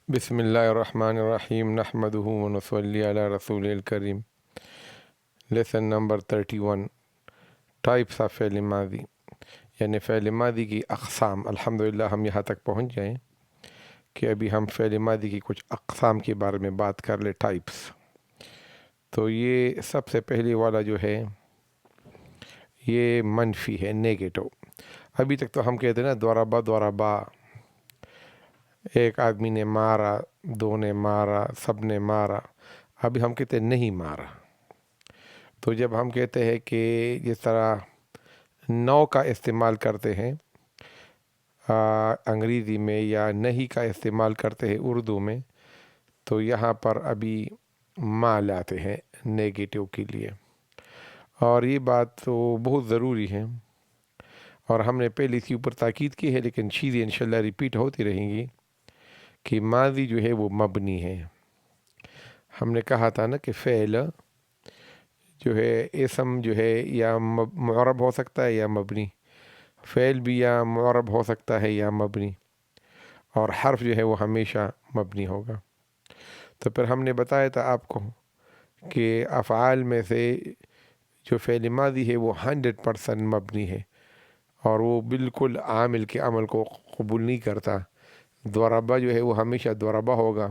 بسم اللہ الرحمن الرحیم نحمدہ ونصلی علی رسول الکریم۔ لیسن نمبر 31، ٹائپس آف فعل ماضی، یعنی فعل ماضی کی اقسام۔ الحمدللہ ہم یہاں تک پہنچ گئے کہ ابھی ہم فعل ماضی کی کچھ اقسام کے بارے میں بات کر لیں، ٹائپس۔ تو یہ سب سے پہلی والا جو ہے یہ منفی ہے، نیگیٹو۔ ابھی تک تو ہم کہتے ہیں نا ضربا ضربا، ایک آدمی نے مارا، دو نے مارا، سب نے مارا۔ ابھی ہم کہتے ہیں نہیں مارا۔ تو جب ہم کہتے ہیں کہ جس طرح نو کا استعمال کرتے ہیں انگریزی میں، یا نہیں کا استعمال کرتے ہیں اردو میں، تو یہاں پر ابھی ما لاتے ہیں نیگیٹو کے لیے۔ اور یہ بات تو بہت ضروری ہے، اور ہم نے پہلے اسی اوپر تاکید کی ہے، لیکن چیزیں انشاءاللہ ریپیٹ ہوتی رہیں گی کہ ماضی جو ہے وہ مبنی ہے۔ ہم نے کہا تھا نا کہ فعل جو ہے اسم جو ہے یا معرب ہو سکتا ہے یا مبنی، فعل بھی یا معرب ہو سکتا ہے یا مبنی، اور حرف جو ہے وہ ہمیشہ مبنی ہوگا۔ تو پھر ہم نے بتایا تھا آپ کو کہ افعال میں سے جو فعل ماضی ہے وہ 100% مبنی ہے، اور وہ بالکل عامل کے عمل کو قبول نہیں کرتا۔ ضربہ جو ہے وہ ہمیشہ ضربہ ہوگا،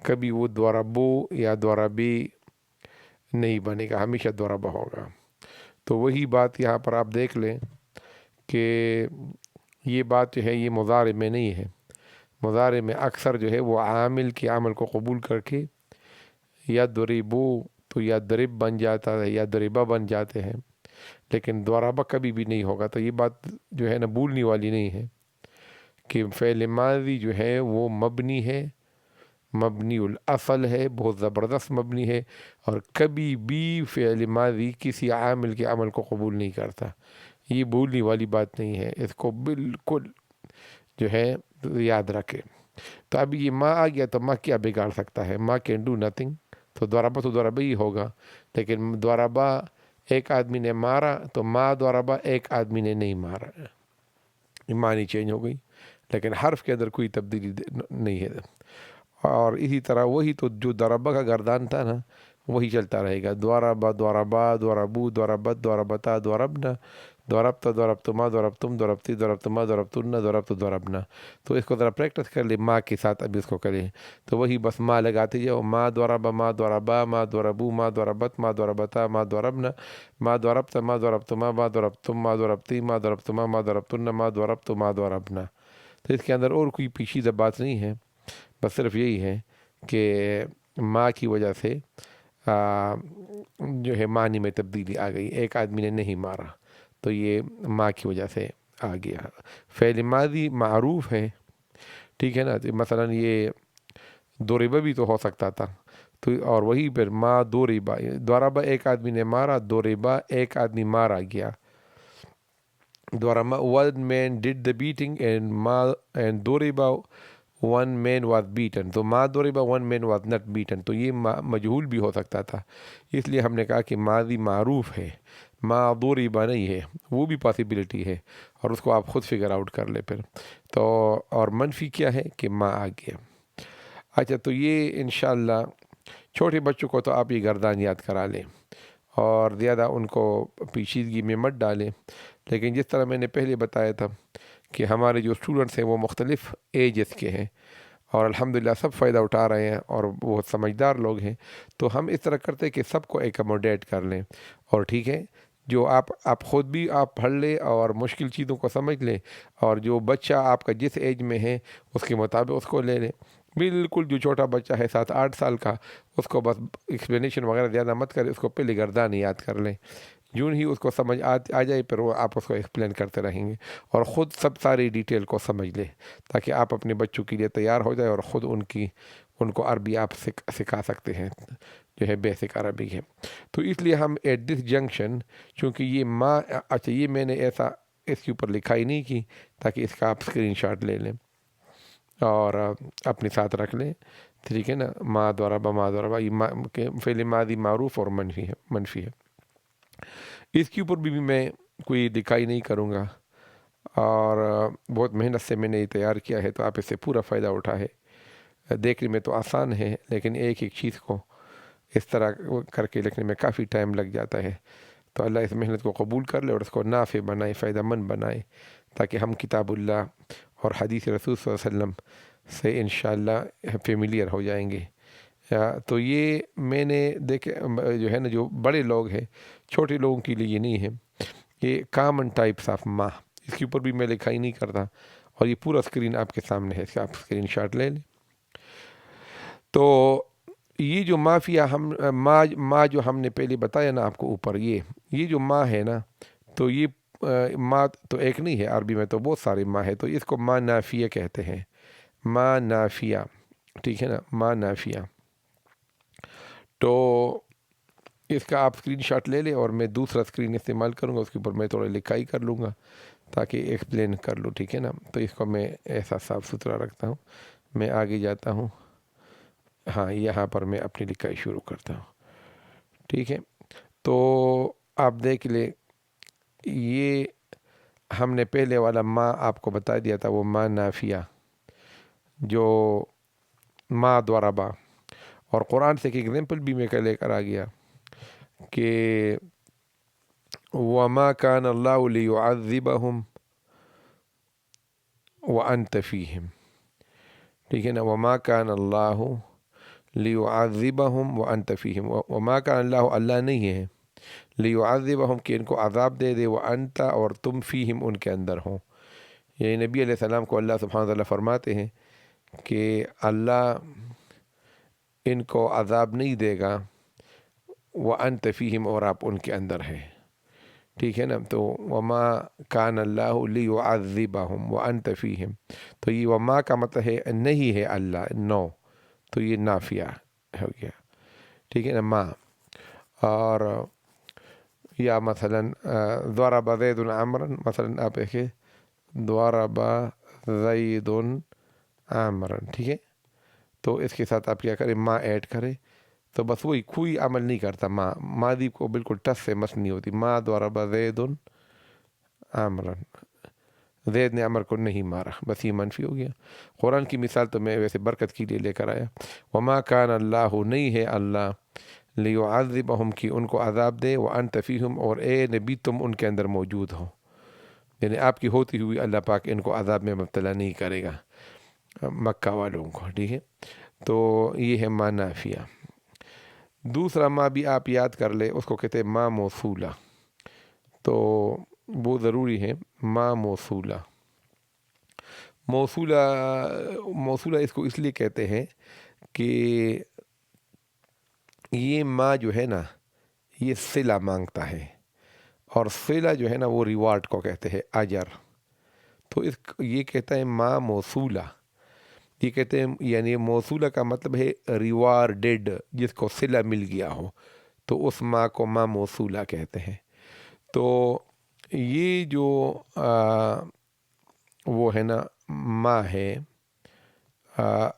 کبھی وہ ضربو یا ضربی نہیں بنے گا، ہمیشہ ضربہ ہوگا۔ تو وہی بات یہاں پر آپ دیکھ لیں کہ یہ بات جو ہے یہ مضارع میں نہیں ہے۔ مضارع میں اکثر جو ہے وہ عامل کے عمل کو قبول کر کے یا ضربو تو یا ضرب بن جاتا ہے یا ضربہ بن جاتے ہیں، لیکن ضربہ کبھی بھی نہیں ہوگا۔ تو یہ بات جو ہے نا بھولنے والی نہیں ہے کہ فعل ماضی جو ہے وہ مبنی ہے، مبنی الاصل ہے، بہت زبردست مبنی ہے، اور کبھی بھی فعل ماضی کسی عامل کے عمل کو قبول نہیں کرتا۔ یہ بھولنے والی بات نہیں ہے، اس کو بالکل جو ہے یاد رکھے۔ تو اب یہ ماں آ گیا تو ماں کیا بگاڑ سکتا ہے؟ ماں کین ڈو نتھنگ۔ تو ضربہ ہی ہوگا، لیکن ضربہ ایک آدمی نے مارا، تو ماں ضربہ ایک آدمی نے نہیں مارا، معنی چینج ہو گئی، لیکن حرف کے اندر کوئی تبدیلی نہیں ہے۔ اور اسی طرح وہی تو جو ضربہ کا گردان تھا نا وہی چلتا رہے گا، ضربہ ضربا ضربو ضربت ضربتا ضربنا، ضربت ضربتما ضربتم ضربتی ضربتما ضربتن ضربت ضربنا۔ تو اس کو ذرا پریکٹس کر لیں ماں کے ساتھ، ابھی اس کو کریں تو وہی بس ماں لگاتے جاؤ، ماں ضرب ماں ضربا ماں ضربو ماں ضربت ماں ضربتا ماں ضربنا، ماں ضربت ماں ضربتما ماں ضربتم ماں ضربتی ماں ضربتما ماں ضربتن ماں ضربت ماں ضربنا۔ تو اس کے اندر اور کوئی پیچیدہ بات نہیں ہے، بس صرف یہی ہے کہ ماں کی وجہ سے جو ہے معنی میں تبدیلی آ گئی، ایک آدمی نے نہیں مارا تو یہ ماں کی وجہ سے آ گیا۔ فعل ماضی معروف ہے، ٹھیک ہے نا، مثلا یہ ضربہ بھی تو ہو سکتا تھا، تو اور وہی پھر ماں ضربہ، ضربہ ایک آدمی نے مارا، ضربہ ایک آدمی مارا گیا۔ ضربہ one man did the beating and ضربہ one man was beaten، تو ما ضربہ one man was not beaten، تو یہ مجہول بھی ہو سکتا تھا، اس لیے ہم نے کہا کہ ماضی معروف ہے، ما ضربہ نہیں ہے، وہ بھی پاسیبلٹی ہے، اور اس کو آپ خود فگر آؤٹ کر لیں پھر۔ تو اور منفی کیا ہے کہ ما آ گیا۔ اچھا، تو یہ انشاءاللہ چھوٹے بچوں کو تو آپ یہ گردان یاد کرا لیں، اور زیادہ ان کو پیچیدگی میں مت ڈالیں، لیکن جس طرح میں نے پہلے بتایا تھا کہ ہمارے جو اسٹوڈنٹس ہیں وہ مختلف ایجز کے ہیں، اور الحمدللہ سب فائدہ اٹھا رہے ہیں اور بہت سمجھدار لوگ ہیں، تو ہم اس طرح کرتے کہ سب کو ایکوموڈیٹ کر لیں، اور ٹھیک ہے جو آپ خود بھی آپ پڑھ لیں اور مشکل چیزوں کو سمجھ لیں، اور جو بچہ آپ کا جس ایج میں ہے اس کے مطابق اس کو لے لیں۔ بالکل جو چھوٹا بچہ ہے 7-8 سال کا، اس کو بس ایکسپلینیشن وغیرہ زیادہ مت کرے، اس کو پہلے گردان یاد کر لیں، یوں ہی اس کو سمجھ آ جائے پھر وہ آپ اس کو ایکسپلین کرتے رہیں گے، اور خود سب ساری ڈیٹیل کو سمجھ لیں تاکہ آپ اپنے بچوں کے لیے تیار ہو جائے، اور خود ان کو عربی آپ سکھا سکتے ہیں، جو ہے بیسک عربی ہے۔ تو اس لیے ہم ایٹ دس جنکشن، چونکہ یہ ماں، اچھا یہ میں نے ایسا اس کے اوپر لکھائی نہیں کی تاکہ اس کا آپ اسکرین شاٹ لے لیں اور اپنے ساتھ رکھ لیں، ٹھیک ہے نا۔ ما ضربہ یہ فعل ماضی معروف اور منفی ہے۔ اس کے اوپر بھی میں کوئی لکھائی نہیں کروں گا، اور بہت محنت سے میں نے یہ تیار کیا ہے، تو آپ اس سے پورا فائدہ اٹھائے۔ دیکھنے میں تو آسان ہے لیکن ایک ایک چیز کو اس طرح کر کے لکھنے میں کافی ٹائم لگ جاتا ہے. تو اللہ اس محنت کو قبول کر لے اور اس کو نافع بنائے، فائدہ مند بنائے، تاکہ ہم کتاب اللہ اور حدیث رسول صلی اللہ علیہ وسلم سے انشاءاللہ فیملیئر ہو جائیں گے. تو یہ میں نے دیکھے جو ہے نا، جو بڑے لوگ ہیں، چھوٹے لوگوں کے لیے یہ نہیں ہے. یہ کامن ٹائپس آف ماں، اس کے اوپر بھی میں لکھائی نہیں کرتا، اور یہ پورا اسکرین آپ کے سامنے ہے، اس کا آپ اسکرین شاٹ لے لیں. تو یہ جو مافیا ماں جو ہم نے پہلے بتایا نا آپ کو اوپر، یہ جو ماں ہے نا، تو یہ ماں تو ایک نہیں ہے، عربی میں تو بہت سارے ماں ہے، تو اس کو ماں نافیہ کہتے ہیں. ماں نافیہ، ٹھیک ہے نا، ماں نافیہ. تو اس کا آپ اسکرین شاٹ لے لیں اور میں دوسرا اسکرین استعمال کروں گا، اس کے اوپر میں تھوڑا لکھائی کر لوں گا تاکہ ایکسپلین کر لوں، ٹھیک ہے نا. تو اس کو میں ایسا صاف ستھرا رکھتا ہوں. میں آگے جاتا ہوں. ہاں، یہاں پر میں اپنی لکھائی شروع کرتا ہوں، ٹھیک ہے. تو آپ دیکھ لیں، یہ ہم نے پہلے والا ماں آپ کو بتا دیا تھا، وہ ماں نافیہ جو ماں ضربا. اور قرآن سے ایک ایگزامپل بھی میں لے کر آ گیا کہ وَمَا كَانَ اللَّهُ لِيُعَذِّبَهُمْ وَأَنْتَ فِيهِمْ، ٹھیک ہے نا. وَمَا كَانَ اللَّهُ لِيُعَذِّبَهُمْ وَأَنْتَ فِيهِمْ، وَمَا كَانَ اللَّهُ، اللہ نہیں ہے، لِيُعَذِّبَهُمْ کہ ان کو عذاب دے دے، وَأَنْتَ اور تم فِيهِمْ ان کے اندر ہوں. یعنی نبی علیہ السلام کو اللہ سبحانہ وتعالیٰ فرماتے ہیں کہ اللہ ان کو عذاب نہیں دے گا، وَأَنْتَ فِيهِمْ اور آپ ان کے اندر ہیں، ٹھیک ہے نا. تو وما کان اللہ لیعذبہم وانت فیہم، تو یہ وما کا مطلب ہے نہیں ہے اللہ، نو، تو یہ نافیہ ہو گیا، ٹھیک ہے نا، ما. اور یا مثلا ضرب زید عمرا، مثلا آپ دیکھیں ضرب زید عمرا، ٹھیک ہے. تو اس کے ساتھ آپ کیا کریں، ما ایڈ کریں، تو بس وہی، کوئی عمل نہیں کرتا. ماضی کو بالکل ٹس سے مس نہیں ہوتی. ما ضرب زید عمرا، زید نے عمر کو نہیں مارا، بس یہ منفی ہو گیا. قرآن کی مثال تو میں ویسے برکت کے لیے لے کر آیا. وما کان اللہ، نہیں ہے اللہ، لیعذبہم کی ان کو عذاب دے، وانت فیہم اور اے نبی تم ان کے اندر موجود ہو. یعنی آپ کی ہوتی ہوئی اللہ پاک ان کو عذاب میں مبتلا نہیں کرے گا، مکہ والوں کو، ٹھیک ہے. تو یہ ہے ما نافیہ. دوسرا ما بھی آپ یاد کر لے، اس کو کہتے ہیں ما موصولہ. تو وہ ضروری ہے، ما موصولہ. موصولہ اس کو اس لیے کہتے ہیں کہ یہ ما جو ہے نا، یہ صلہ مانگتا ہے، اور صلہ جو ہے نا وہ ریوارڈ کو کہتے ہیں، اجر. تو یہ کہتا ہے ما موصولہ. یہ کہتے ہیں یعنی موصولہ کا مطلب ہے ریوارڈڈ، جس کو صلہ مل گیا ہو، تو اس ماں کو ماں موصولہ کہتے ہیں. تو یہ جو وہ ہے نا ماں ہے،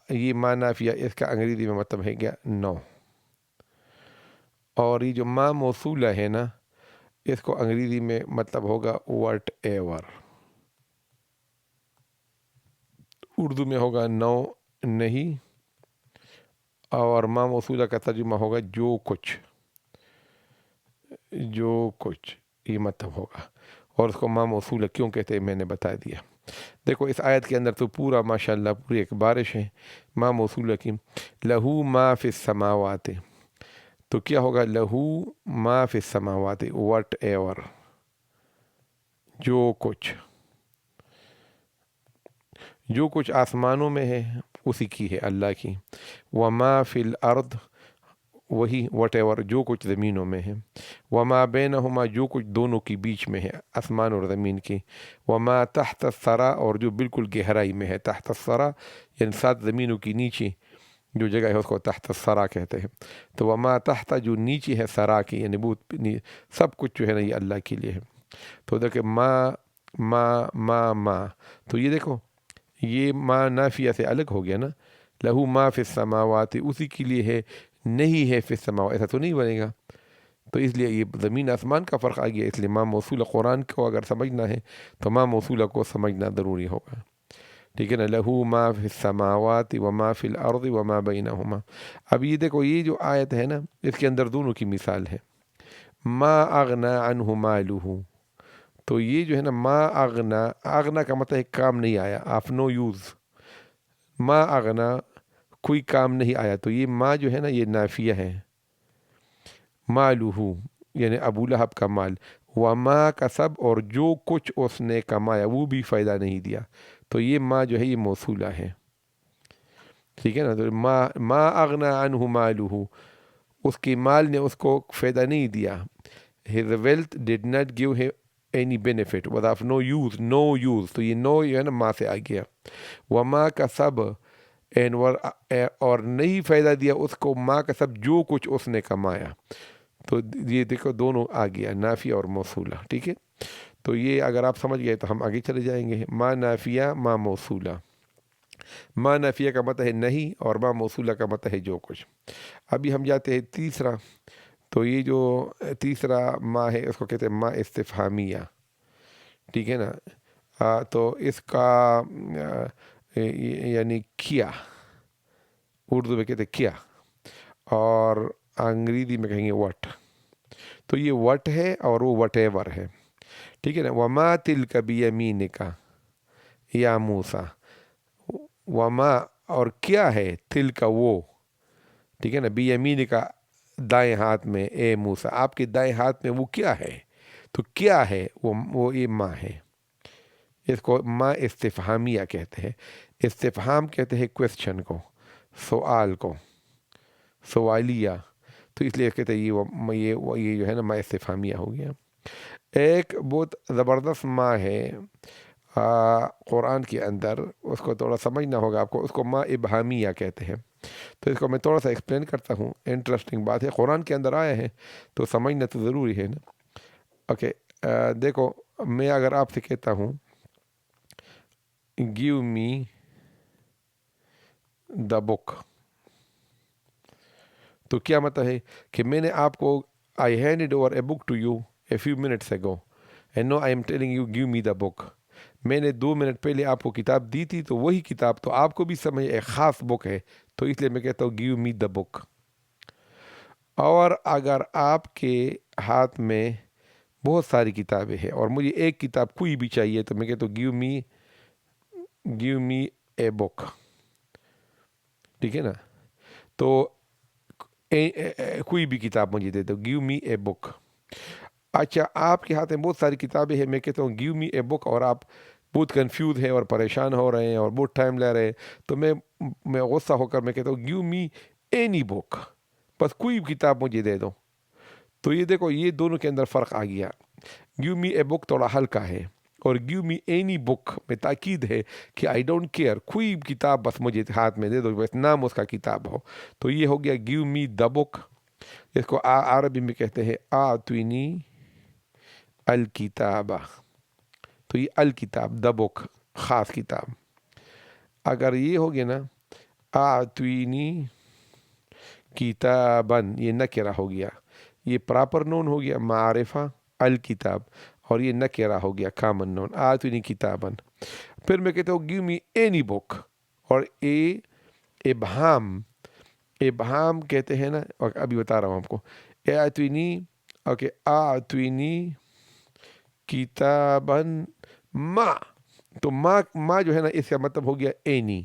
یہ ماں نافیہ، اس کا انگریزی میں مطلب ہے کیا، نو. اور یہ جو ماں موصولہ ہے نا، اس کو انگریزی میں مطلب ہوگا وٹ ایور. اردو میں ہوگا نو، نہیں، اور ماں موصولہ کا ترجمہ ہوگا جو کچھ، جو کچھ، یہ مطلب ہوگا. اور اس کو ماں موصولہ کیوں کہتے ہیں میں نے بتا دیا. دیکھو اس آیت کے اندر تو پورا ماشاءاللہ پوری ایک بارش ہے ماں موصولہ کی. لہو ما فی السماوات، تو کیا ہوگا، لہو ما فی السماوات، وٹ ایور، جو کچھ، جو کچھ آسمانوں میں ہے اسی کی ہے، اللہ کی. وما فی الارض، وہی وٹ ایور جو کچھ زمینوں میں ہے. وما بینہما، جو کچھ دونوں کی بیچ میں ہے، آسمان اور زمین کی. وما تحت الثری، اور جو بالکل گہرائی میں ہے. تحت الثری یعنی 7 زمینوں کی نیچے جو جگہ ہے اس کو تحت الثری کہتے ہیں. تو وما تحت جو نیچے ہے ثری کی، یعنی بہت سب کچھ جو ہے نا یہ اللہ کے لیے ہے. تو دیکھیں ما، تو یہ دیکھو یہ ما نافیہ سے الگ ہو گیا نا. لہو ما فی السماوات، اسی کے لیے ہے، نہیں ہے فی السماوات، ایسا تو نہیں بنے گا. تو اس لیے یہ زمین آسمان کا فرق آ گیا. اس لیے ما موصولہ قرآن کو اگر سمجھنا ہے تو ما موصولہ کو سمجھنا ضروری ہوگا. ٹھیک ہے نا، لہو ما فی السماوات و ما فی الارض و ما بینہما. اب یہ دیکھو یہ جو آیت ہے نا اس کے اندر دونوں کی مثال ہے. ما اغنا عنہ مالہ، تو یہ جو ہے نا ما اغنا، اغنا کا مطلب ہے کام نہیں آیا، آف نو یوز. ما اغنا کوئی کام نہیں آیا، تو یہ ما جو ہے نا یہ نافیہ ہے. مالہ یعنی ابو لہب کا مال، وما کسب اور جو کچھ اس نے کمایا وہ بھی فائدہ نہیں دیا. تو یہ ما جو ہے یہ موصولہ ہے. ٹھیک ہے نا، تو ما اغنا عنہ مالہ، اس کی مال نے اس کو فائدہ نہیں دیا. his wealth did not give him any benefit, was of no use, no use. تو یہ no جو ہے نا ما سے آ گیا. وما کسب اور نہیں فائدہ دیا اس کو ما کسب جو کچھ اس نے کمایا. تو یہ دیکھو دونوں آ گیا، نافیہ اور موصولہ. ٹھیک ہے، تو یہ اگر آپ سمجھ گئے تو ہم آگے چلے جائیں گے. ما نافیہ ما موصولہ. ما نافیہ کا مطلب ہے نہیں اور ما موصولہ کا مطلب ہے جو کچھ. ابھی ہم جاتے ہیں تیسرا. تو یہ جو تیسرا ما ہے اس کو کہتے ہیں ما استفہامیہ. ٹھیک ہے نا، تو اس کا یعنی کیا، اردو میں کہتے ہیں کیا، اور انگریزی میں کہیں گے وٹ. تو یہ وٹ ہے اور وہ وٹ ایور ہے. ٹھیک ہے نا. وما تلک بیمینک یا موسیٰ، وما اور کیا ہے، تلک وہ، ٹھیک ہے نا، بیمینک دائیں ہاتھ میں، اے موسیٰ آپ کے دائیں ہاتھ میں وہ کیا ہے. تو کیا ہے وہ یہ ما ہے. اس کو ما استفہامیہ کہتے ہیں. استفہام کہتے ہیں کویسچن کو، سوال کو، سوالیہ. تو اس لیے کہتے ہیں یہ جو ہے نا ما استفہامیہ ہو گیا. ایک بہت زبردست ما ہے قرآن کے اندر، اس کو تھوڑا سمجھنا ہوگا آپ کو. اس کو ما ابہامیہ کہتے ہیں. تو اس کو میں تھوڑا سا ایکسپلین کرتا ہوں. انٹرسٹنگ بات ہے، قرآن کے اندر آیا ہے تو سمجھنا تو ضروری ہے نا. اوکے، دیکھو میں اگر آپ سے کہتا ہوں گیو می دا بک، تو کیا مطلب ہے کہ میں نے آپ کو I handed over a book to you a few minutes ago and now I am telling you give me the book. میں نے 2 منٹ پہلے آپ کو کتاب دی تھی، تو وہی کتاب تو آپ کو بھی سمجھ ایک خاص بک ہے، تو اس لیے میں کہتا ہوں گیو می دا بک. اور اگر آپ کے ہاتھ میں بہت ساری کتابیں ہیں اور مجھے ایک کتاب کوئی بھی چاہیے، تو میں کہتا ہوں گیو می اے بک. ٹھیک ہے نا، تو کوئی بھی کتاب مجھے دے دو، گیو می اے بک. اچھا، آپ کے ہاتھ میں بہت ساری کتابیں ہیں، میں کہتا ہوں گیو می اے بک، اور آپ بہت کنفیوز ہیں اور پریشان ہو رہے ہیں اور بہت ٹائم لے رہے ہیں، تو میں غصہ ہو کر میں کہتا ہوں گیو می اینی بک، بس کوئی کتاب مجھے دے دو. تو یہ دیکھو یہ دونوں کے اندر فرق آ گیا. گیو می اے بک تھوڑا ہلکا ہے، اور گیو می اینی بک میں تاکید ہے کہ آئی ڈونٹ کیئر، کوئی کتاب بس مجھے ہاتھ میں دے دو، بس نام اس کا کتاب ہو. تو یہ ہو گیا گیو می دا بک. اس کو عربی میں کہتے ہیں آتونی الکتابہ. تو یہ الکتاب، دا بک، خاص کتاب. اگر یہ ہو گیا نا آتونی کتابن، یہ نکرہ ہو گیا، یہ پراپر نون ہو گیا معرفہ الکتاب، اور یہ نکرہ ہو گیا کامن نون آتونی کتابن. پھر میں کہتا ہوں گیو می اینی بک، اور ابہام کہتے ہیں نا، اور ابھی بتا رہا ہوں آپ کو. آتونی، اوکے، آتونی کتابن ما. تو ما جو ہے نا اس کا مطلب ہو گیا اینی.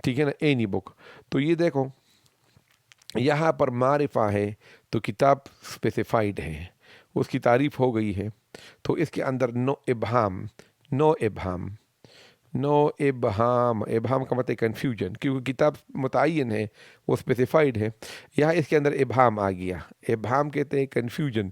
ٹھیک ہے نا، اینی بک. تو یہ دیکھو یہاں پر معرفہ ہے تو کتاب اسپیسیفائڈ ہے، اس کی تعریف ہو گئی ہے. تو اس کے اندر نو ابہام. ابہام کا مطلب کنفیوژن، کیونکہ کتاب متعین ہے، وہ اسپیسیفائڈ ہے. یہاں اس کے اندر ابہام آ گیا. ابہام کہتے ہیں کنفیوژن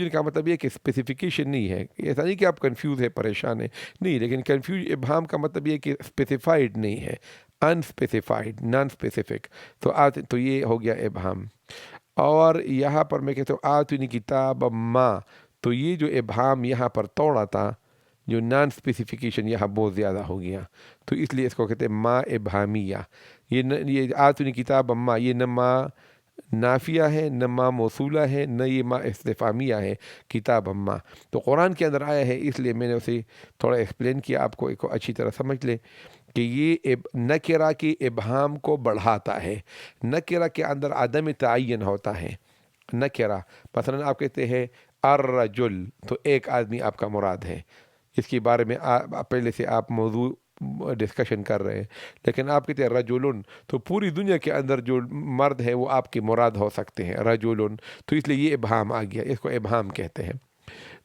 کا مطلب یہ کہ اسپیسیفیکیشن نہیں ہے. ایسا نہیں کہ آپ کنفیوز ہے، پریشان ہے، نہیں، لیکن ابہام کا مطلب یہ کہ اسپیسیفائڈ نہیں ہے، انسپیسیفائڈ، نان اسپیسیفک. تو یہ ہو گیا ابہام. اور یہاں پر میں کہتا ہوں آتونی کتاب ما، تو یہ جو ابہام یہاں پر توڑا تھا، جو نان اسپیسیفیکیشن یہاں بہت زیادہ ہو گیا، تو اس لیے اس کو کہتے ہیں ما ابہامیہ. یہ آتونی کتاب ما، یہ نہ ما نافیہ ہے، نہ ما موصولہ ہے، نہ یہ ما استفہامیہ ہے کتاب ما. تو قرآن کے اندر آیا ہے، اس لیے میں نے اسے تھوڑا ایکسپلین کیا آپ کو، ایک اچھی طرح سمجھ لیں کہ یہ نکرہ کی ابہام کو بڑھاتا ہے. نکرہ کے اندر عدم تعین ہوتا ہے. نکرہ مثلا آپ کہتے ہیں الرجل، تو ایک آدمی آپ کا مراد ہے، اس کے بارے میں پہلے سے آپ موضوع ڈسکشن کر رہے ہیں. لیکن آپ کہتے ہیں رجلن، تو پوری دنیا کے اندر جو مرد ہے وہ آپ کے مراد ہو سکتے ہیں رجلن. تو اس لیے یہ ابہام آ گیا، اس کو ابہام کہتے ہیں.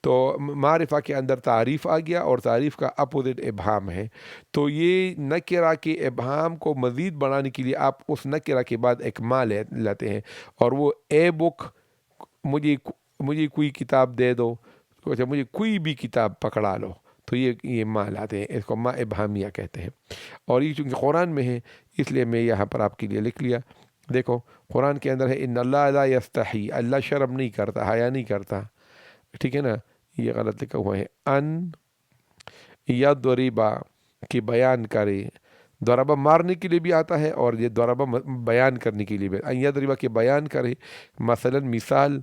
تو معرفہ کے اندر تعریف آ گیا، اور تعریف کا اپوزٹ ابہام ہے. تو یہ نکرہ کے ابہام کو مزید بڑھانے کے لیے آپ اس نکرہ کے بعد ایک ما لیتے ہیں، اور وہ اے بک، مجھے کوئی کتاب دے دو، اچھا مجھے کوئی بھی کتاب پکڑا لو، تو یہ ما لاتے ہیں، اس کو ما ابہامیہ کہتے ہیں. اور یہ چونکہ قرآن میں ہے اس لیے میں یہاں پر آپ کے لیے لکھ لیا. دیکھو قرآن کے اندر ہے ان اللہ لا یستحی، اللہ شرم نہیں کرتا، حیا نہیں کرتا. ٹھیک ہے نا، یہ غلط لکھا ہوا ہے. ان یضربا کہ بیان کرے، ضربہ مارنے کے لیے بھی آتا ہے اور یہ ضربہ بیان کرنے کے لیے بھی. ان یضربا کہ بیان کرے، مثلا مثال،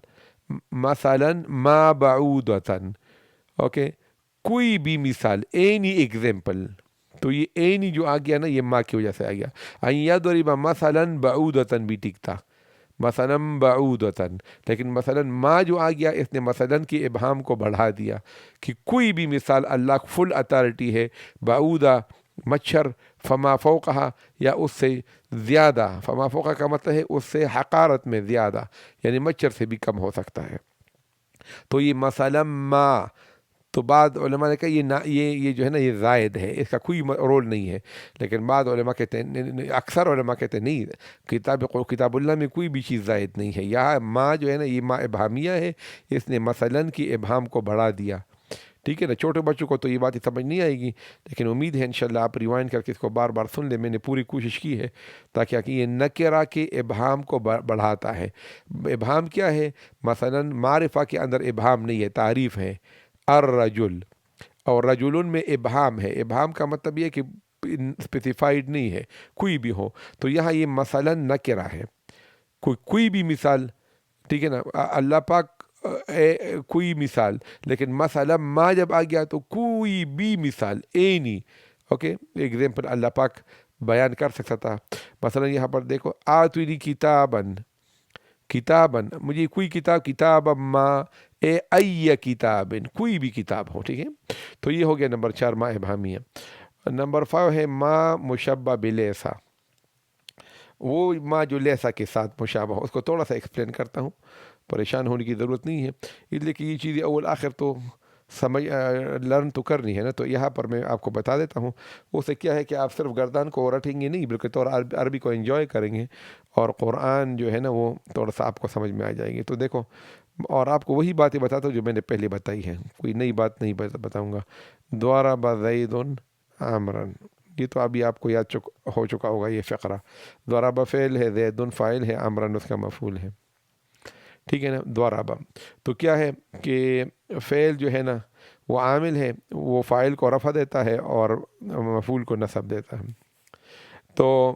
مثلا ما بعودتن، اوکے، کوئی بھی مثال، اینی ایگزامپل. تو یہ اینی جو آ گیا نا، یہ ما کی وجہ سے آ گیا. ان یضربا مثلا بعودتن بھی ٹک تھا، مثلا بعودتن، لیکن مثلا ما جو آ گیا اس نے مثلا کی ابہام کو بڑھا دیا کہ کوئی بھی مثال، اللہ فل اتھارٹی ہے. بعودہ مچھر، فما فوقہا یا اس سے زیادہ، فما فوقہ کا مطلب ہے اس سے حقارت میں زیادہ، یعنی مچھر سے بھی کم ہو سکتا ہے. تو یہ مثلا ما، تو بعض علماء نے کہا یہ جو ہے نا یہ زائد ہے، اس کا کوئی رول نہیں ہے. لیکن بعض علماء کہتے ہیں، اکثر علماء کہتے ہیں نہیں، کتاب اللہ میں کوئی بھی چیز زائد نہیں ہے. یہاں ما جو ہے نا یہ ما ابہامیہ ہے، اس نے مثلا کی ابہام کو بڑھا دیا. ٹھیک ہے نا. چھوٹے بچوں کو تو یہ بات سمجھ نہیں آئے گی، لیکن امید ہے انشاءاللہ آپ ریوائنڈ کر کے اس کو بار بار سن لیں. میں نے پوری کوشش کی ہے تاکہ یہ نکرہ کے ابہام کو بڑھاتا ہے. ابہام کیا ہے؟ مثلا معرفہ کے اندر ابہام نہیں ہے، تعریف ہے الرجل، اور رجلن میں ابہام ہے. ابہام کا مطلب یہ کہ اسپیسیفائڈ نہیں ہے، کوئی بھی ہو. تو یہاں یہ مثلا نکرہ ہے، کوئی بھی مثال. ٹھیک ہے نا. اللہ پاک کوئی مثال، لیکن مثلا ما جب آ گیا تو کوئی بھی مثال، اینی، اوکے، ایگزامپل اللہ پاک بیان کر سکتا تھا. مثلا یہاں پر دیکھو آتونی کتابن، کتابن مجھے کوئی کتاب، کتاب ما ای کتابن، کوئی بھی کتاب ہو. ٹھیک ہے. تو یہ ہو گیا نمبر 4 ما ابہامیہ. نمبر 5 ہے ما مشبہ بلیسا، وہ ما جو لیسا کے ساتھ مشابہ ہو. اس کو تھوڑا سا ایکسپلین کرتا ہوں، پریشان ہونے کی ضرورت نہیں ہے، اس لیے کہ یہ چیزیں اول آخر تو سمجھ لرن تو کرنی ہے نا. تو یہاں پر میں آپ کو بتا دیتا ہوں. اس سے کیا ہے کہ آپ صرف گردان کو رٹیں گے نہیں، بلکہ تو عربی کو انجوائے کریں گے، اور قرآن جو ہے نا وہ تھوڑا سا آپ کو سمجھ میں آ جائے گی. تو دیکھو، اور آپ کو وہی باتیں بتاتا ہوں جو میں نے پہلے بتائی ہیں، کوئی نئی بات نہیں بتاؤں گا. ضرب زید عمرا، یہ تو ابھی آپ کو یاد ہو چکا ہوگا یہ فقرہ. ضرب فعل ہے، زید فاعل ہے، عمرا اس کا مفعول ہے. ٹھیک ہے نا. ضرب تو کیا ہے کہ فعل جو ہے نا وہ عامل ہے، وہ فاعل کو رفع دیتا ہے اور مفعول کو نصب دیتا ہے. تو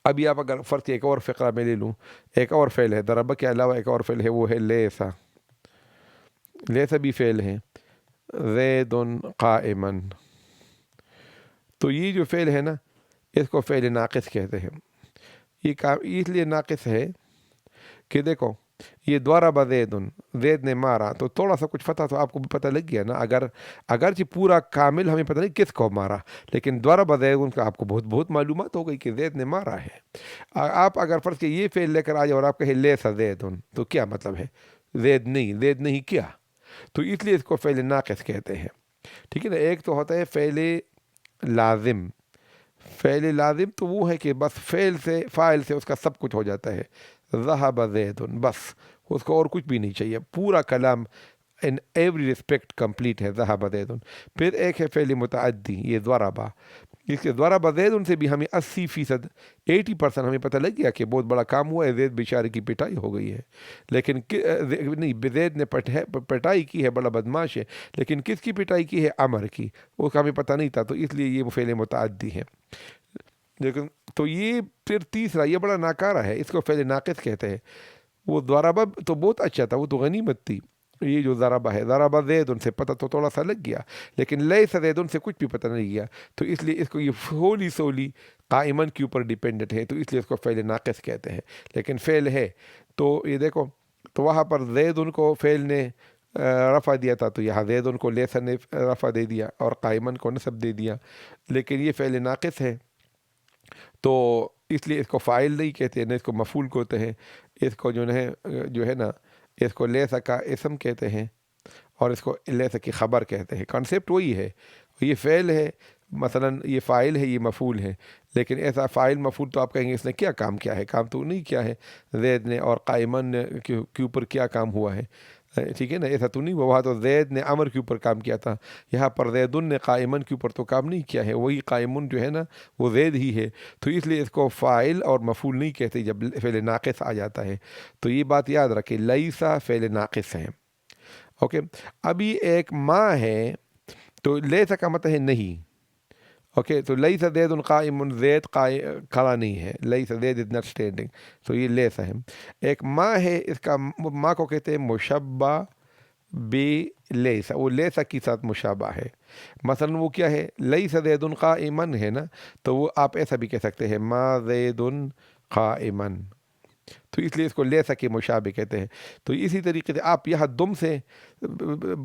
ابھی آپ اگر فرض ایک اور فقرہ میں لے لوں، ایک اور فعل ہے ضرب کے علاوہ، ایک اور فعل ہے، وہ ہے لیسا. لیسا بھی فعل ہے، زید قائما. تو یہ جو فعل ہے نا اس کو فعل ناقص کہتے ہیں. یہ اس لیے ناقص ہے کہ دیکھو یہ ضرب زید، زید نے مارا، تو تھوڑا سا کچھ پتہ تو آپ کو بھی پتہ لگ گیا نا. اگرچہ پورا کامل ہمیں پتہ نہیں کس کو مارا، لیکن ضرب زید کا آپ کو بہت معلومات ہو گئی کہ زید نے مارا ہے. آپ اگر فرض کہ یہ فعل لے کر آ جاؤ اور آپ کہیں لیسا زید، تو کیا مطلب ہے؟ زید نہیں کیا. تو اس لیے اس کو فعل ناقص کہتے ہیں. ٹھیک ہے نا. ایک تو ہوتا ہے فعل لازم. فعل لازم تو وہ ہے کہ بس فاعل سے اس کا سب کچھ ہو جاتا ہے. ذہب زید، بس اس کو اور کچھ بھی نہیں چاہیے، پورا کلام ان ایوری ریسپیکٹ کمپلیٹ ہے، ذہب زید. پھر ایک ہے فعل متعدی، یہ ضربہ. اس کے ضرب زید سے بھی ہمیں 80%، 80% ہمیں پتہ لگ گیا کہ بہت بڑا کام ہوا ہے، زید بیچارے کی پٹائی ہو گئی ہے. لیکن نہیں، زید نے پٹائی کی ہے، بڑا بدماش ہے، لیکن کس کی پٹائی کی ہے؟ عمر کی. وہ کا ہمیں پتہ نہیں تھا، تو اس لیے یہ فعل متعدی ہے. لیکن تو یہ پھر تیسرا یہ بڑا ناکارہ ہے، اس کو فعل ناقص کہتے ہیں. وہ ضربہ تو بہت اچھا تھا، وہ تو غنیمت تھی. یہ جو ضربہ ہے، ضربہ زید ان سے پتہ تو تھوڑا سا لگ گیا، لیکن لیس زید ان سے کچھ بھی پتہ نہیں گیا. تو اس لیے اس کو یہ ہولی سولی قائمن کے اوپر ڈیپینڈنٹ ہے، تو اس لیے اس کو فعل ناقص کہتے ہیں. لیکن فعل ہے. تو یہ دیکھو، تو وہاں پر زید ان کو فعل نے رفع دیا تھا، تو یہاں زید ان کو لیسا نے رفع دے دیا اور قائمن کو نصب دے دیا. لیکن یہ فعل ناقص ہے، تو اس لیے اس کو فاعل نہیں کہتے ہیں، نہ اس کو مفعول کہتے ہیں. اس کو جو ہے نا اس کو لیسا کا اسم کہتے ہیں اور اس کو لیسا کی خبر کہتے ہیں. کانسیپٹ وہی ہے، یہ فعل ہے، مثلا یہ فاعل ہے، یہ مفعول ہے. لیکن ایسا فاعل مفعول تو آپ کہیں گے اس نے کیا کام کیا ہے، کام تو نہیں کیا ہے زید نے، اور قائمن کے اوپر کیا کام ہوا ہے. ٹھیک ہے نا، ایسا تو نہیں ہوا. وہاں تو زید نے امر کے اوپر کام کیا تھا، یہاں پر زیدن نے قائمن کے اوپر تو کام نہیں کیا ہے. وہی قائمن جو ہے نا وہ زید ہی ہے. تو اس لیے اس کو فاعل اور مفعول نہیں کہتے جب فعل ناقص آ جاتا ہے. تو یہ بات یاد رکھیں، لیسا فعل ناقص ہے. اوکے، ابھی ایک ما ہے، تو لیسا کا مطلب ہے نہیں. اوکے، تو لیسا زید قائم، زید کھڑا نہیں ہے، لیسا زید از ناٹ اسٹینڈنگ. تو یہ لیسا ہے. ایک ما ہے، اس کا ما کو کہتے ہیں مشبہ بے لیسا، وہ لیسا کے ساتھ مشابہ ہے. مثلا وہ کیا ہے، لیسا زید قائمن ہے نا، تو وہ آپ ایسا بھی کہہ سکتے ہیں ما زید قائمن. تو اس لیے اس کو لیسا کے مشابہ کہتے ہیں. تو اسی طریقے سے آپ یہاں دم سے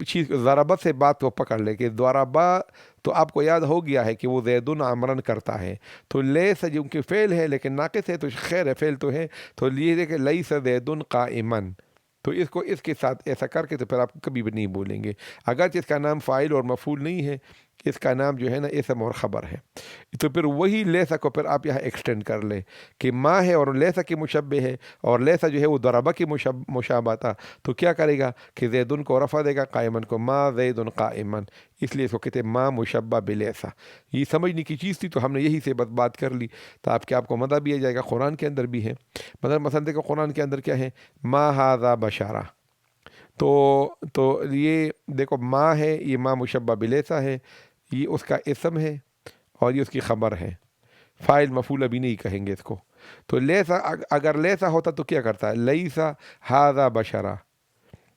چیز ضربت سے بات کو پکڑ لیں کہ ضربہ تو آپ کو یاد ہو گیا ہے کہ وہ زیدن عمرن کرتا ہے. تو لیسا جو کہ فعل ہے لیکن ناقص ہے، تو خیر ہے فعل تو ہے. تو یہ دیکھیں لیسا زیدن قائمن، تو اس کو اس کے ساتھ ایسا کر کے تو پھر آپ کبھی بھی نہیں بولیں گے، اگرچہ اس کا نام فاعل اور مفعول نہیں ہے، اس کا نام جو ہے نا اسم اور خبر ہے. تو پھر وہی لیسا کو پھر آپ یہاں ایکسٹینڈ کر لیں کہ ما ہے اور لیسا کے مشبہ ہے، اور لیسا جو ہے وہ ضربہ کی مشابہ تھا. تو کیا کرے گا کہ زیدن کو رفع دے گا، قائمن کو ما زید قائمن. اس لیے اس کو کہتے ہیں ما مشبہ بلیسا. یہ سمجھنے کی چیز تھی، تو ہم نے یہی سے بس بات کر لی. تو آپ کو مدد بھی آ جائے گا، قرآن کے اندر بھی ہے. مثلا دیکھو قرآن کے اندر کیا ہے، ما ھذا بشرا. تو یہ دیکھو ما ہے، یہ ما مشبہ بلیسا ہے، یہ اس کا اسم ہے اور یہ اس کی خبر ہے. فاعل مفعول ابھی نہیں کہیں گے اس کو. تو لیسا اگر لیسا ہوتا تو کیا کرتا ہے، لیسا ھذا بشرا.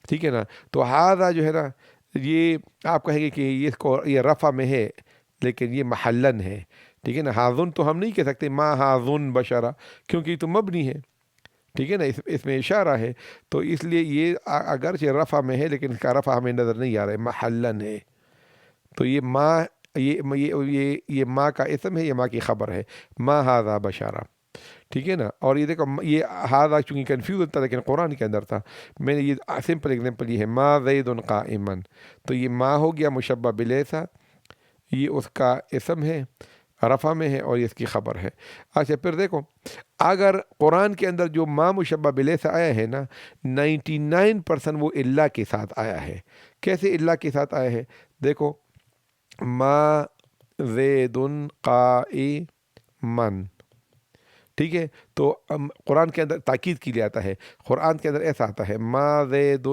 ٹھیک ہے نا. تو ھذا جو ہے نا، یہ آپ کہیں گے کہ یہ رفع میں ہے لیکن یہ محلن ہے. ٹھیک ہے نا. ھاذن تو ہم نہیں کہہ سکتے ما ھاذن بشرا، کیونکہ یہ تو مبنی ہے. ٹھیک ہے نا، اس میں اشارہ ہے. تو اس لیے یہ اگرچہ رفع میں ہے لیکن اس کا رفع ہمیں نظر نہیں آ رہا ہے، محلن ہے. تو یہ ما، یہ ما کا اسم ہے، یہ ما کی خبر ہے، ما ھذا بشرا. ٹھیک ہے نا. اور یہ دیکھو یہ ھذا چونکہ کنفیوز ہوتا لیکن قرآن کے اندر تھا. میں نے یہ سمپل ایگزامپل یہ ہے، ما زید قائمن. تو یہ ما ہو گیا مشبہ بلیسا، یہ اس کا اسم ہے، رفع میں ہے، اور یہ اس کی خبر ہے. اچھا پھر دیکھو، اگر قرآن کے اندر جو ما مشبہ بلیسا آیا ہے نا، 99% وہ اللہ کے ساتھ آیا ہے. کیسے اللہ کے ساتھ آیا ہے؟ دیکھو، ما زید قائمن. ٹھیک ہے. تو قرآن کے اندر تاکید کے لیے آتا ہے، قرآن کے اندر ایسا آتا ہے ما زید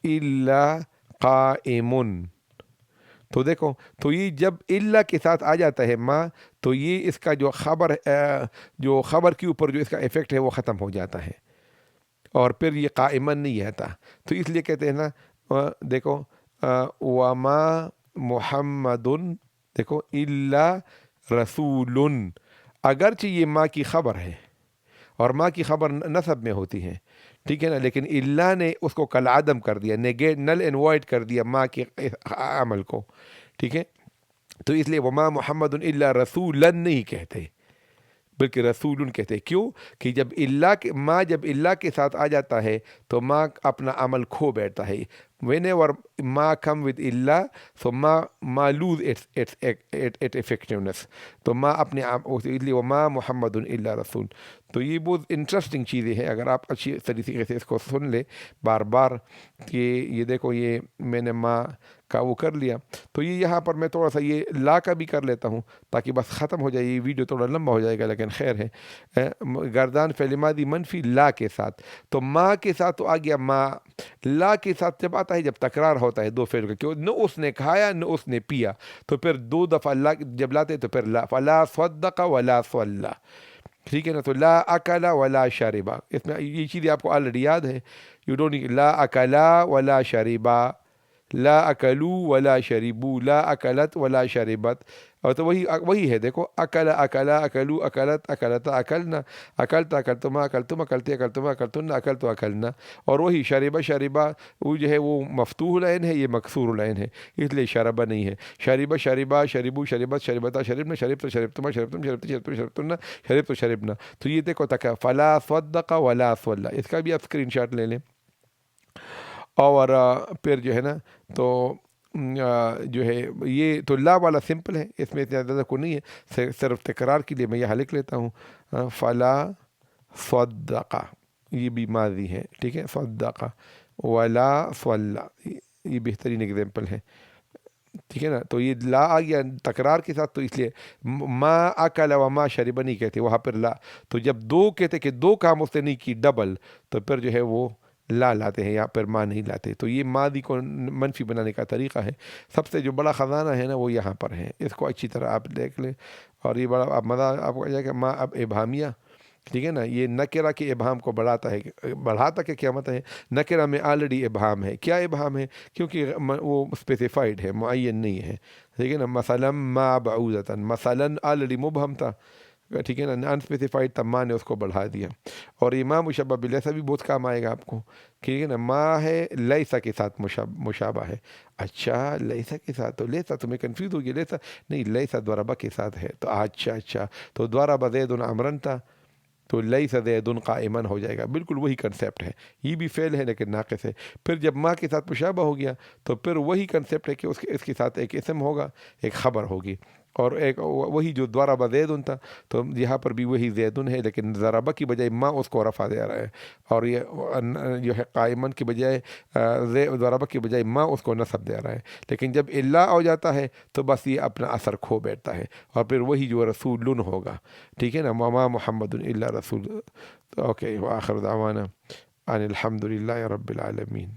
الا قائمن. تو دیکھو، تو یہ جب اللہ کے ساتھ آ جاتا ہے ما، تو یہ اس کا جو خبر کے اوپر جو اس کا ایفیکٹ ہے وہ ختم ہو جاتا ہے، اور پھر یہ قائمن نہیں آتا. تو اس لیے کہتے ہیں نا، دیکھو وما محمد، دیکھو الا رسول. اگرچہ یہ ماں کی خبر ہے اور ماں کی خبر نصب میں ہوتی ہے، ٹھیک ہے نا، لیکن اللہ نے اس کو کل عدم کر دیا، نیگیٹ، نل اینڈ وائڈ کر دیا ماں کے عمل کو. ٹھیک ہے. تو اس لیے وما محمد الا رسولا نہیں کہتے، بلکہ رسول کہتے. کیوں؟ کہ جب ماں جب اللہ کے ساتھ آ جاتا ہے تو ماں اپنا عمل کھو بیٹھتا ہے. whenever ما come with اللہ، so ما lose its effectiveness. تو ماں اپنے اس لیے وما محمد الا رسول. تو یہ بہت انٹرسٹنگ چیزیں ہیں، اگر آپ اچھی طریقے سے اس کو سن لیں بار بار، کہ یہ دیکھو، یہ میں نے ماں کا وہ کر لیا. تو یہ یہاں پر میں تھوڑا سا یہ لا کا بھی کر لیتا ہوں تاکہ بس ختم ہو جائے. یہ ویڈیو تھوڑا لمبا ہو جائے گا لیکن خیر ہے. گردان فعل ماضی منفی لا کے ساتھ. تو ما کے ساتھ تو آ گیا ما. لا کے ساتھ جب آتا ہے جب تکرار ہوتا ہے دو فعل کا, کیوں نہ اس نے کھایا نہ اس نے پیا, تو پھر دو دفعہ لا جب لاتے تو پھر لا, فلا صدق ولا صلی. ٹھیک ہے نا. تو لا اکلا ولا شربا, اس میں یہ چیزیں آپ کو آلریڈی یاد ہے. یو ڈونٹ لا اکلا ولا شربا, لا اکلو ولا شربو, لا اکلت ولا شربت. اور تو وہی ہے دیکھو, اکلا اکلا اکلو اکلت اکلتا اکلنا, اکلتا اکلتما اکلتم اکلتی اکلتما اکلتن اکلتو اکلنا. اور وہی شربا شربا وہ جو ہے وہ مفتوح العین ہے, یہ مکسور العین ہے, اس لیے شربا نہیں ہے. شربا شربا شربو شربت شربتا شربنا شربت شربتما شربتم شربت شربت شربتن شربت شربنا. تو یہ دیکھو تک فلا صدق ولا صلی, اس کا بھی آپ اسکرین شاٹ لے لیں. اور پھر جو ہے نا تو جو ہے یہ تو لا والا سمپل ہے, اس میں اتنا زیادہ کو نہیں ہے, صرف تکرار کے لیے میں یہاں لکھ لیتا ہوں فلا صدق, یہ بھی ماضی ہے, ٹھیک ہے, صدق ولا صلی, یہ بہترین ایگزامپل ہے, ٹھیک ہے نا. تو یہ لا آ گیا تکرار کے ساتھ, تو اس لیے ما اکل و ما شرب نہیں کہتے وہاں پر لا. تو جب دو کہتے کہ دو کام اس نے نہیں کی ڈبل, تو پھر جو ہے وہ لا لاتے ہیں, یہاں پر ماں نہیں لاتے. تو یہ ماضی کو منفی بنانے کا طریقہ ہے. سب سے جو بڑا خزانہ ہے نا وہ یہاں پر ہے, اس کو اچھی طرح آپ دیکھ لیں. اور یہ بڑا آپ مزہ آپ کو جائے کہ ماں اب ابہامیہ, ٹھیک ہے نا, یہ نکرہ کے ابہام کو بڑھاتا ہے. بڑھاتا کہ کیا مطلب ہے, نکرہ میں آلریڈی ابہام ہے. کیا ابہام ہے, کیونکہ وہ اسپیسیفائڈ ہے, معین نہیں ہے, ٹھیک ہے نا. مثلا ما بعوضۃ, مثلا آلریڈی مبہم تھا, ٹھیک ہے نا, انسپیسیفائڈ تھا, ماں نے اس کو بڑھا دیا. اور امام مشبہ بلیسا بھی بہت کام آئے گا آپ کو, ٹھیک ہے نا. ماں ہے لیسا کے ساتھ مشابہ ہے. اچھا لیسا کے ساتھ, تو لیسا تمہیں کنفیوز ہو گیا, لیسا نہیں, لیسا ضربہ کے ساتھ ہے. تو اچھا تو ضرب زید عمرا تھا, تو لیس زید قائما ہو جائے گا. بالکل وہی کنسیپٹ ہے, یہ بھی فعل ہے لیکن ناقص ہے. پھر جب ماں کے ساتھ مشابہ ہو گیا تو پھر وہی کنسیپٹ ہے کہ اس کے ساتھ ایک اسم ہوگا, ایک خبر ہوگی, اور ایک وہی جو ضرب زید تھا, تو یہاں پر بھی وہی زید ہے, لیکن ضربہ کی بجائے ماں اس کو رفع دے رہا ہے. اور یہ جو ہے قائما کی بجائے ضربہ کی بجائے ماں اس کو نصب دے رہا ہے. لیکن جب اللہ ہو جاتا ہے تو بس یہ اپنا اثر کھو بیٹھتا ہے, اور پھر وہی جو رسول ہوگا, ٹھیک ہے نا. وما محمد الا رسول. اوکے, وآخر دعوانا ان الحمد للہ رب العالمین.